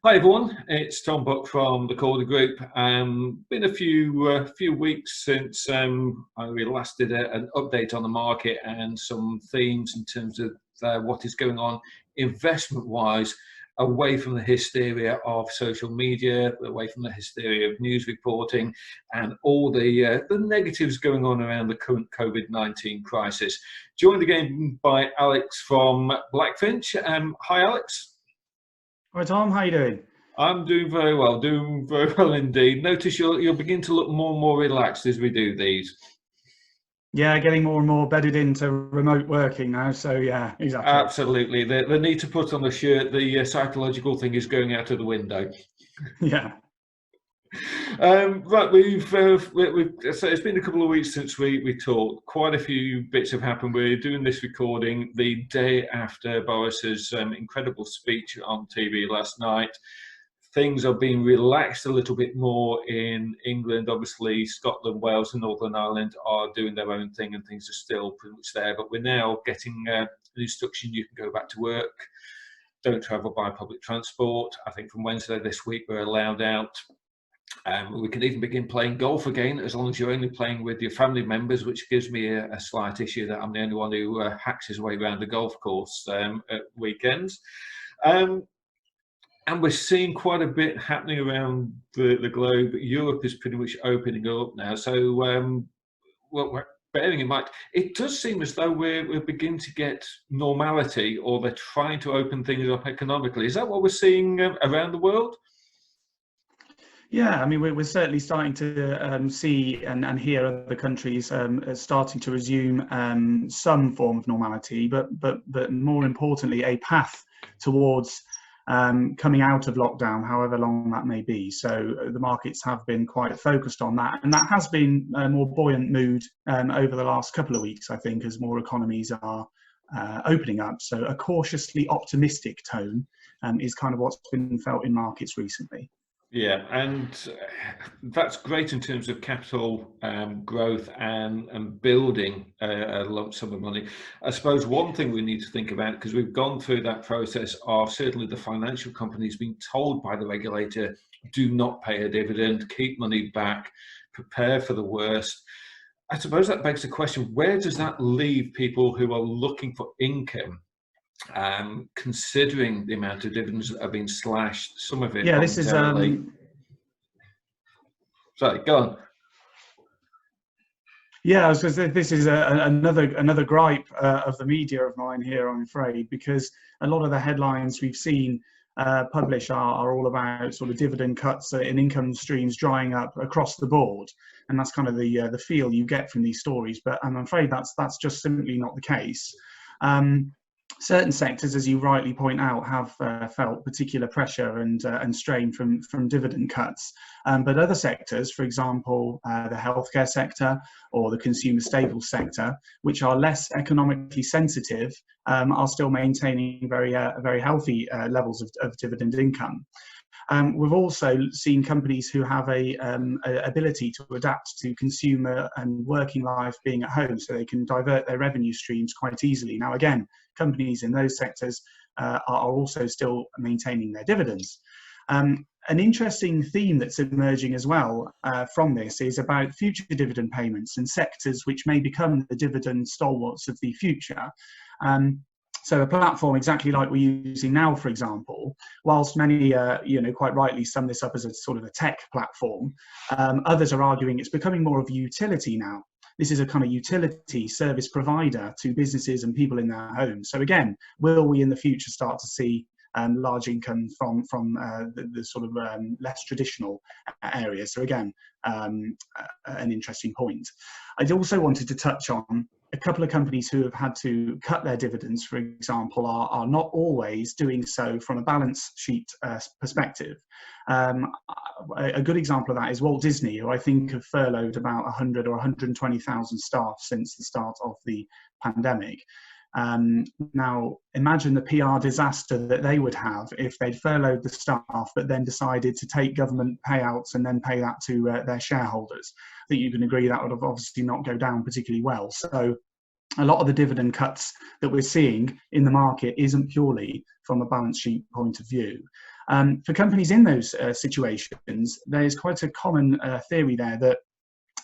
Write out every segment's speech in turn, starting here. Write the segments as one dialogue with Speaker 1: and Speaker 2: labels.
Speaker 1: Hi everyone, it's Tom Buck from the Calder Group. Been a few weeks since we last did an update on the market and some themes in terms of what is going on investment-wise, away from the hysteria of social media, away from the hysteria of news reporting, and all the negatives going on around the current COVID-19 crisis. Joined again by Alex from Blackfinch. Hi, Alex.
Speaker 2: Hi Tom, how you doing?
Speaker 1: I'm doing very well indeed. Notice you'll begin to look more and more relaxed as we do these.
Speaker 2: Yeah, getting more and more bedded into remote working now, so yeah, exactly.
Speaker 1: Absolutely. The need to put on the shirt, the psychological thing is going out of the window.
Speaker 2: Yeah.
Speaker 1: Right, so it's been a couple of weeks since we talked. Quite a few bits have happened. We're doing this recording the day after Boris's incredible speech on TV last night. Things are being relaxed a little bit more in England. Obviously, Scotland, Wales, and Northern Ireland are doing their own thing, and things are still pretty much there. But we're now getting an instruction: you can go back to work. Don't travel by public transport. I think from Wednesday this week we're allowed out. We can even begin playing golf again, as long as you're only playing with your family members, which gives me a slight issue that I'm the only one who hacks his way around the golf course at weekends. And we're seeing quite a bit happening around the globe. Europe is pretty much opening up now. So, well, bearing in mind, it does seem as though we're beginning to get normality, or they're trying to open things up economically. Is that what we're seeing around the world?
Speaker 2: Yeah, I mean, we're certainly starting to see and hear other countries starting to resume some form of normality, but more importantly, a path towards coming out of lockdown, however long that may be. So the markets have been quite focused on that, and that has been a more buoyant mood over the last couple of weeks, I think, as more economies are opening up. So a cautiously optimistic tone is kind of what's been felt in markets recently.
Speaker 1: Yeah, and that's great in terms of capital growth and building a lump sum of money. I suppose one thing we need to think about, because we've gone through that process of certainly the financial companies being told by the regulator, do not pay a dividend, keep money back, prepare for the worst. I suppose that begs the question, where does that leave people who are looking for income? Considering the amount of dividends that have been slashed, some of it voluntarily. Sorry, go on.
Speaker 2: Yeah, I was going to say, this is another gripe of the media of mine here, I'm afraid, because a lot of the headlines we've seen publish are all about sort of dividend cuts and income streams drying up across the board, and that's kind of the feel you get from these stories. But I'm afraid that's just simply not the case. Certain sectors, as you rightly point out, have felt particular pressure and strain from dividend cuts. But other sectors, for example, the healthcare sector or the consumer staples sector, which are less economically sensitive, are still maintaining very healthy levels of dividend income. We've also seen companies who have a ability to adapt to consumer and working life being at home, so they can divert their revenue streams quite easily. Now, again, companies in those sectors are also still maintaining their dividends. An interesting theme that's emerging as well from this is about future dividend payments and sectors which may become the dividend stalwarts of the future. So a platform exactly like we're using now, for example, whilst many, quite rightly sum this up as a sort of a tech platform, others are arguing it's becoming more of a utility now. This is a kind of utility service provider to businesses and people in their homes. So again, will we in the future start to see large income from the sort of less traditional areas? So again, an interesting point. I also wanted to touch on a couple of companies who have had to cut their dividends, for example, are not always doing so from a balance sheet perspective. A good example of that is Walt Disney, who I think have furloughed about 100 or 120,000 staff since the start of the pandemic. Now, imagine the PR disaster that they would have if they'd furloughed the staff, but then decided to take government payouts and then pay that to their shareholders. I think you can agree that would have obviously not go down particularly well. So a lot of the dividend cuts that we're seeing in the market isn't purely from a balance sheet point of view. For companies in those situations, there's quite a common theory there that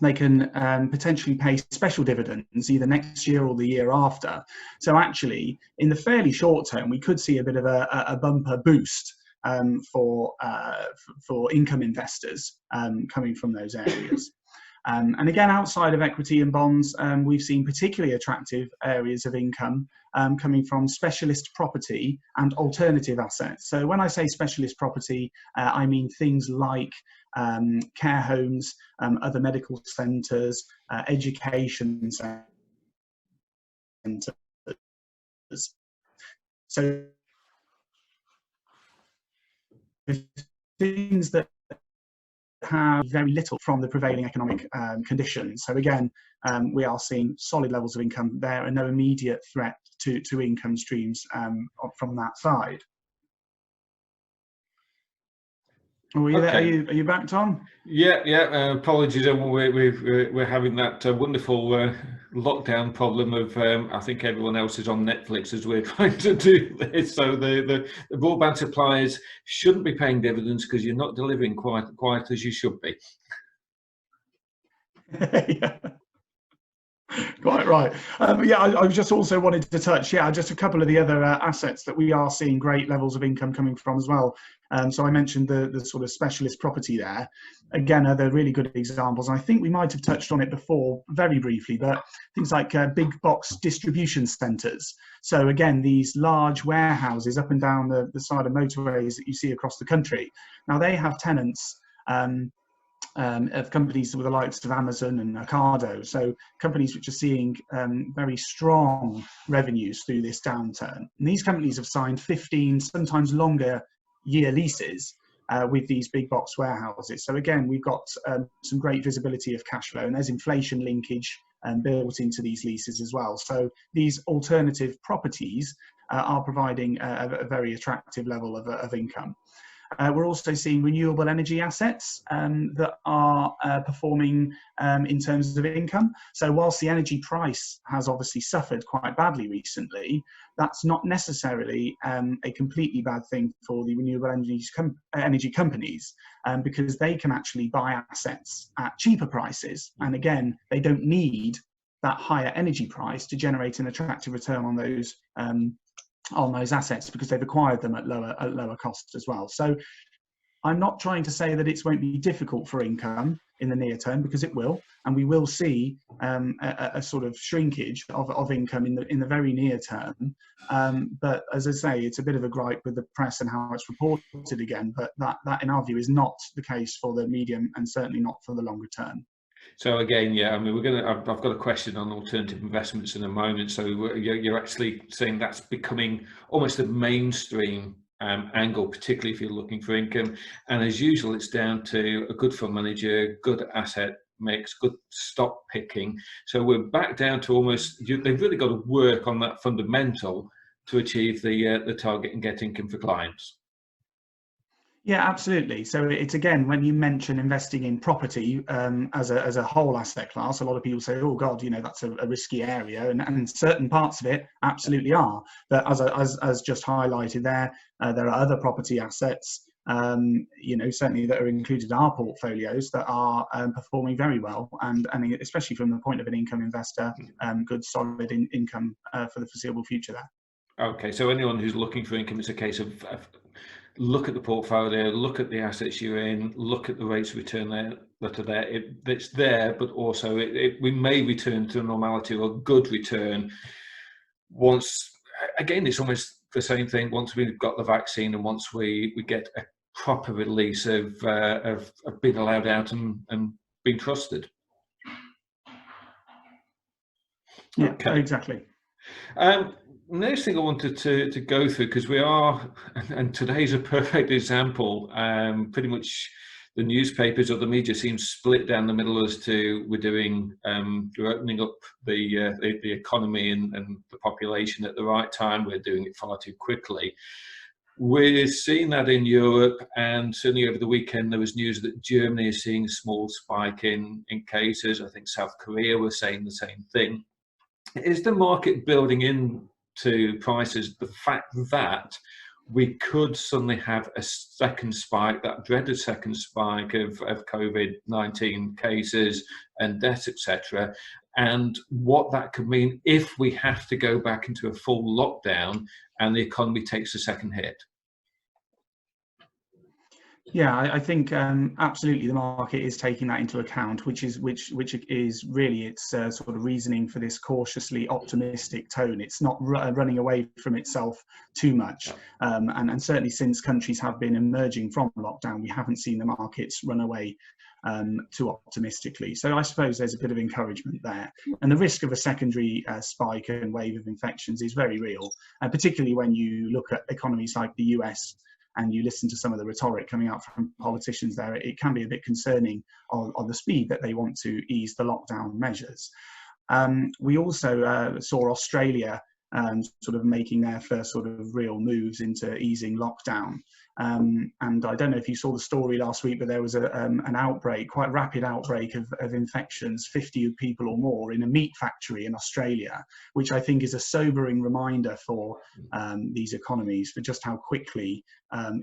Speaker 2: they can potentially pay special dividends either next year or the year after. So actually, in the fairly short term, we could see a bit of a bumper boost for income investors coming from those areas. And again, outside of equity and bonds, we've seen particularly attractive areas of income coming from specialist property and alternative assets. So when I say specialist property, I mean things like care homes, other medical centres, education centres. So things that have very little from the prevailing economic conditions. So again, we are seeing solid levels of income there and no immediate threat to income streams from that side. Are you back, Tom?
Speaker 1: Yeah. Apologies, we're having that wonderful lockdown problem of I think everyone else is on Netflix as we're trying to do this. So the broadband suppliers shouldn't be paying dividends because you're not delivering quite as you should be.
Speaker 2: Yeah. Quite right. I just also wanted to touch, just a couple of the other assets that we are seeing great levels of income coming from as well. So I mentioned the sort of specialist property there. Again, they're really good examples. I think we might have touched on it before very briefly, but things like big box distribution centres. So again, these large warehouses up and down the side of motorways that you see across the country. Now they have tenants of companies with the likes of Amazon and Ocado, so companies which are seeing very strong revenues through this downturn. And these companies have signed 15, sometimes longer year leases with these big box warehouses. So again, we've got some great visibility of cash flow, and there's inflation linkage built into these leases as well. So these alternative properties are providing a very attractive level of income. We're also seeing renewable energy assets that are performing in terms of income. So whilst the energy price has obviously suffered quite badly recently, that's not necessarily a completely bad thing for the renewable energy companies because they can actually buy assets at cheaper prices. And again, they don't need that higher energy price to generate an attractive return on those assets because they've acquired them at lower costs as well. So I'm not trying to say that it won't be difficult for income in the near term, because it will, and we will see a sort of shrinkage of income in the very near term. But as I say, it's a bit of a gripe with the press and how it's reported again, but that in our view is not the case for the medium and certainly not for the longer term.
Speaker 1: So again, I mean, I've got a question on alternative investments in a moment. So you're actually saying that's becoming almost a mainstream angle, particularly if you're looking for income. And as usual, it's down to a good fund manager, good asset mix, good stock picking. So we're back down to almost, they've really got to work on that fundamental to achieve the target and get income for clients.
Speaker 2: Yeah, absolutely. So it's, again, when you mention investing in property as a whole asset class, a lot of people say, oh God, that's a risky area, and certain parts of it absolutely are. But as just highlighted there are other property assets, certainly that are included in our portfolios that are performing very well, and especially from the point of an income investor, good solid income for the foreseeable future there.
Speaker 1: Okay, so anyone who's looking for income, it's a case of look at the portfolio, look at the assets you're in, look at the rates of return that are there. It's there, but also we may return to normality or good return once. Again, it's almost the same thing. Once we've got the vaccine and once we get a proper release of being allowed out and being trusted.
Speaker 2: Yeah,
Speaker 1: okay.
Speaker 2: Exactly.
Speaker 1: Next thing I wanted to go through, because we are, and today's a perfect example, pretty much the newspapers or the media seems split down the middle as to we're opening up the economy and the population at the right time. We're doing it far too quickly. We're seeing that in Europe, and certainly over the weekend there was news that Germany is seeing a small spike in cases. I think South Korea was saying the same thing. Is the market building into prices the fact that we could suddenly have a second spike, that dreaded second spike of COVID-19 cases and deaths, etc. And what that could mean if we have to go back into a full lockdown and the economy takes a second hit.
Speaker 2: Yeah, I think absolutely the market is taking that into account, which is really its sort of reasoning for this cautiously optimistic tone. It's not running away from itself too much, and certainly since countries have been emerging from lockdown, we haven't seen the markets run away too optimistically. So I suppose there's a bit of encouragement there. And the risk of a secondary spike and wave of infections is very real, particularly when you look at economies like the US and you listen to some of the rhetoric coming out from politicians there. It can be a bit concerning on the speed that they want to ease the lockdown measures. We also saw Australia sort of making their first sort of real moves into easing lockdown. And I don't know if you saw the story last week, but there was an outbreak, quite rapid outbreak of infections, 50 people or more in a meat factory in Australia, which I think is a sobering reminder for these economies, for just how quickly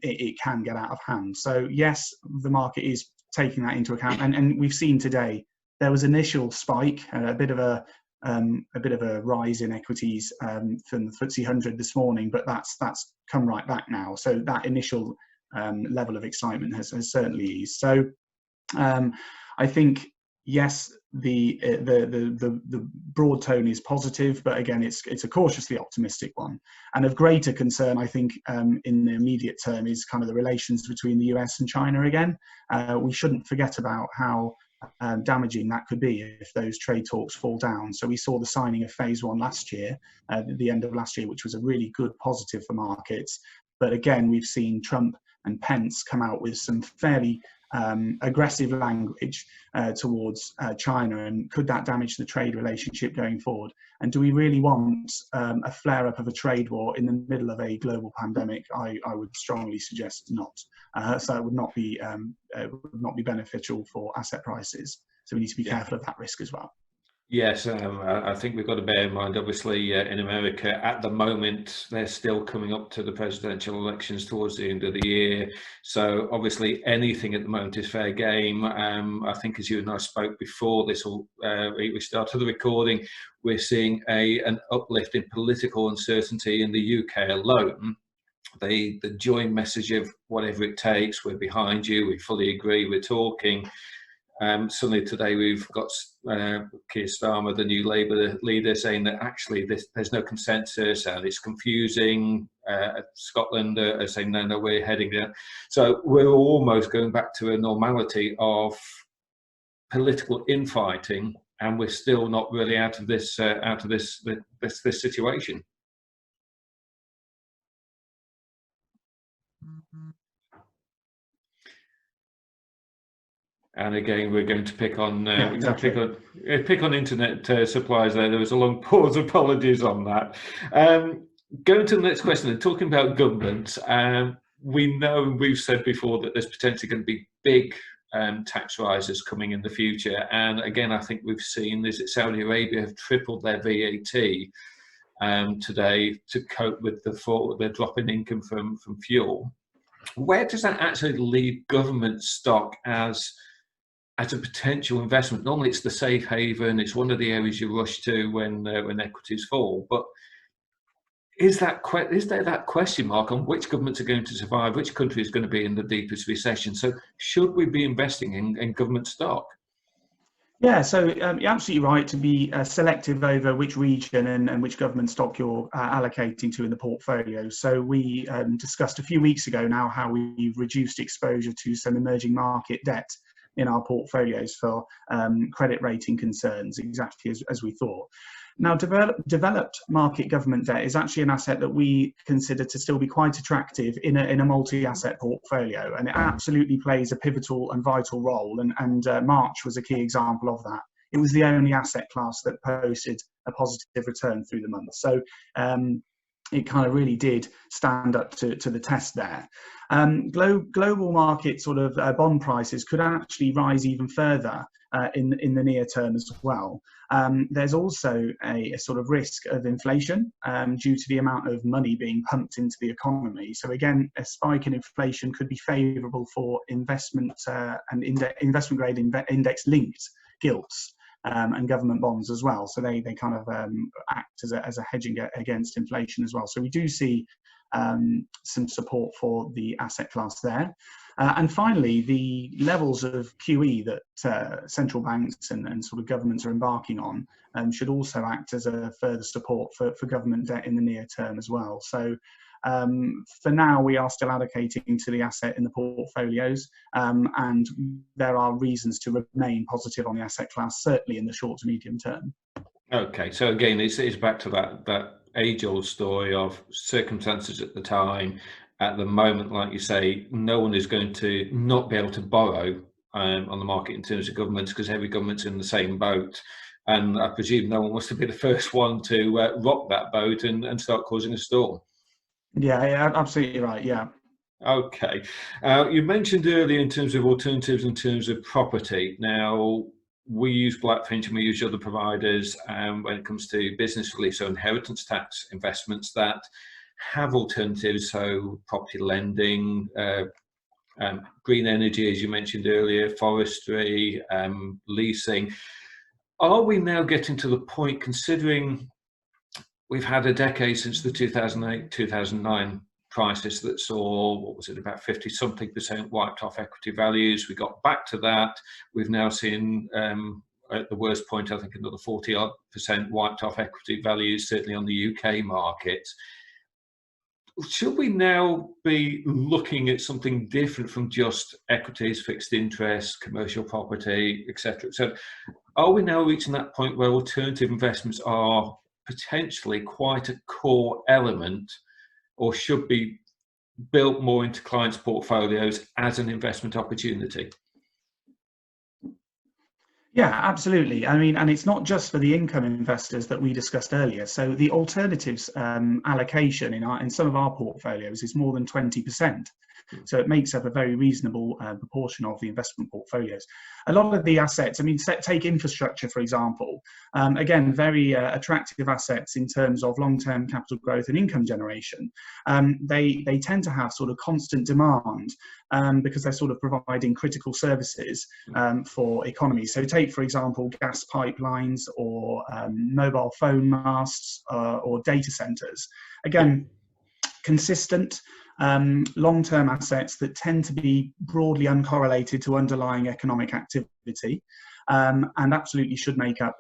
Speaker 2: it can get out of hand. So yes, the market is taking that into account. And we've seen today, there was initial spike, a bit of a rise in equities from the FTSE 100 this morning, but that's come right back now. So that initial level of excitement has certainly eased. So I think yes, the broad tone is positive, but again, it's a cautiously optimistic one. And of greater concern, I think, in the immediate term is kind of the relations between the US and China again. We shouldn't forget about how damaging that could be if those trade talks fall down. So we saw the signing of phase one last year, at the end of last year, which was a really good positive for markets. But again, we've seen Trump and Pence come out with some fairly aggressive language towards China, and could that damage the trade relationship going forward? And do we really want a flare-up of a trade war in the middle of a global pandemic? I would strongly suggest not. So it would not be beneficial for asset prices. So we need to be careful of that risk as well.
Speaker 1: Yes, I think we've got to bear in mind, obviously, in America, at the moment, they're still coming up to the presidential elections towards the end of the year. So obviously, anything at the moment is fair game. I think as you and I spoke before this, we started the recording, we're seeing an uplift in political uncertainty in the UK alone. The joint message of whatever it takes, we're behind you, we fully agree, we're talking. Suddenly today we've got Keir Starmer, the new Labour leader, saying that actually there's no consensus and it's confusing. Scotland are saying no, we're heading there. So we're almost going back to a normality of political infighting, and we're still not really out of this situation. And again, we're going to pick on pick on internet suppliers there. There was a long pause. Apologies on that. Going to the next question, and talking about government, we know, and we've said before, that there's potentially going to be big tax rises coming in the future. And again, I think we've seen is that Saudi Arabia have tripled their VAT today to cope with the drop in income from fuel. Where does that actually leave government stock as a potential investment? Normally it's the safe haven, it's one of the areas you rush to when equities fall, but is there that question mark on which governments are going to survive, which country is going to be in the deepest recession? So should we be investing in government stock?
Speaker 2: Yeah, so you're absolutely right to be selective over which region and which government stock you're allocating to in the portfolio. So we discussed a few weeks ago now how we've reduced exposure to some emerging market debt in our portfolios for credit rating concerns, exactly as we thought. Now, developed market government debt is actually an asset that we consider to still be quite attractive in a multi-asset portfolio, and it absolutely plays a pivotal and vital role, and March was a key example of that. It was the only asset class that posted a positive return through the month. So it kind of really did stand up to the test there. Global market sort of bond prices could actually rise even further in the near term as well. There's also a sort of risk of inflation due to the amount of money being pumped into the economy. So again, a spike in inflation could be favourable for investment and investment grade index linked gilts. And government bonds as well. So they kind of act as a hedging against inflation as well. So we do see some support for the asset class there. And finally, the levels of QE that central banks and sort of governments are embarking on should also act as a further support for government debt in the near term as well. So for now, we are still allocating to the asset in the portfolios, and there are reasons to remain positive on the asset class, certainly in the short to medium term.
Speaker 1: Okay, so again, it's back to that age-old story of circumstances at the time. At the moment, like you say, no one is going to not be able to borrow on the market in terms of governments, because every government's in the same boat. And I presume no one wants to be the first one to rock that boat and start causing a storm.
Speaker 2: Yeah, absolutely right. Yeah.
Speaker 1: Okay. You mentioned earlier in terms of alternatives, in terms of property. Now, we use Blackfinch and we use other providers when it comes to business relief, so inheritance tax investments that have alternatives, so property lending, green energy, as you mentioned earlier, forestry, leasing. Are we now getting to the point, considering we've had a decade since the 2008-2009 crisis that saw, what was it, about 50-something% wiped off equity values? We got back to that. We've now seen, at the worst point, I think another 40-odd% wiped off equity values, certainly on the UK market. Should we now be looking at something different from just equities, fixed interest, commercial property, etc.? So are we now reaching that point where alternative investments are potentially quite a core element, or should be built more into clients' portfolios as an investment opportunity?
Speaker 2: Yeah, absolutely. I mean, and it's not just for the income investors that we discussed earlier. So the alternatives allocation in some of our portfolios is more than 20%. So it makes up a very reasonable proportion of the investment portfolios. A lot of the assets, I mean, take infrastructure, for example. Again, very attractive assets in terms of long-term capital growth and income generation. They tend to have sort of constant demand because they're sort of providing critical services for economies. So take, for example, gas pipelines or mobile phone masts or data centers. Again, consistent long-term assets that tend to be broadly uncorrelated to underlying economic activity, and absolutely should make up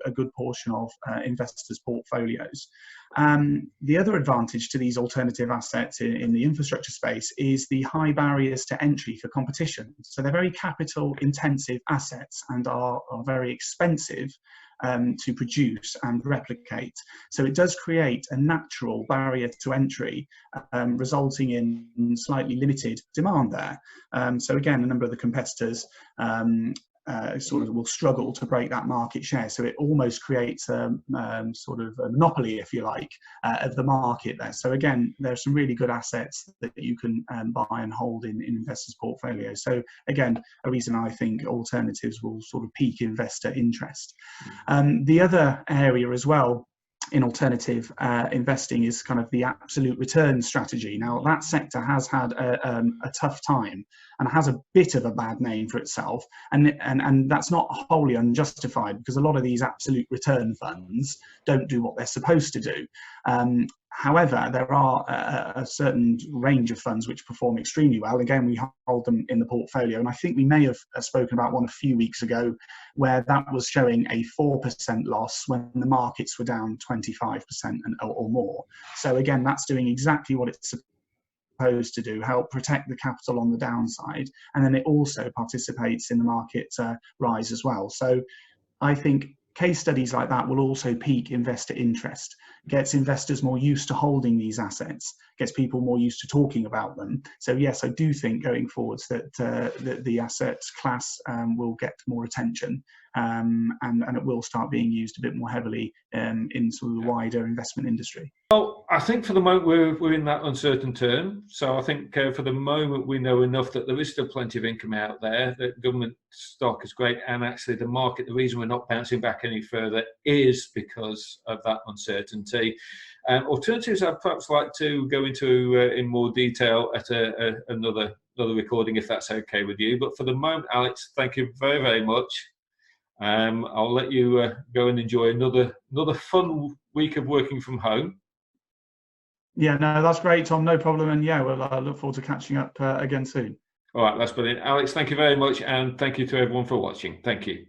Speaker 2: a good portion of investors' portfolios. The other advantage to these alternative assets in the infrastructure space is the high barriers to entry for competition. So they're very capital-intensive assets and are very expensive to produce and replicate. So it does create a natural barrier to entry, resulting in slightly limited demand there. So again, a number of the competitors sort of will struggle to break that market share. So it almost creates a sort of a monopoly, if you like, of the market there. So again, there's some really good assets that you can buy and hold in investors' portfolios. So again, a reason I think alternatives will sort of pique investor interest. The other area as well in alternative investing is kind of the absolute return strategy. Now, that sector has had a tough time and has a bit of a bad name for itself, and that's not wholly unjustified, because a lot of these absolute return funds don't do what they're supposed to do. However, there are a certain range of funds which perform extremely well. Again, we hold them in the portfolio, and I think we may have spoken about one a few weeks ago where that was showing a 4% loss when the markets were down 25% or more. So again, that's doing exactly what it's supposed to do, help protect the capital on the downside, and then it also participates in the market rise as well. So I think case studies like that will also pique investor interest, gets investors more used to holding these assets, gets people more used to talking about them. So yes, I do think going forwards that the asset class will get more attention. and it will start being used a bit more heavily in sort of the wider investment industry.
Speaker 1: Well, I think for the moment we're in that uncertain term. So I think for the moment we know enough that there is still plenty of income out there. That government stock is great, and actually the market. The reason we're not bouncing back any further is because of that uncertainty. Alternatives, I'd perhaps like to go into in more detail at another recording, if that's okay with you. But for the moment, Alex, thank you very, very much. I'll let you go and enjoy another fun week of working from home.
Speaker 2: Yeah, no, that's great, Tom. No problem. And yeah, we'll look forward to catching up again soon.
Speaker 1: All right, that's brilliant. Alex, thank you very much. And thank you to everyone for watching. Thank you.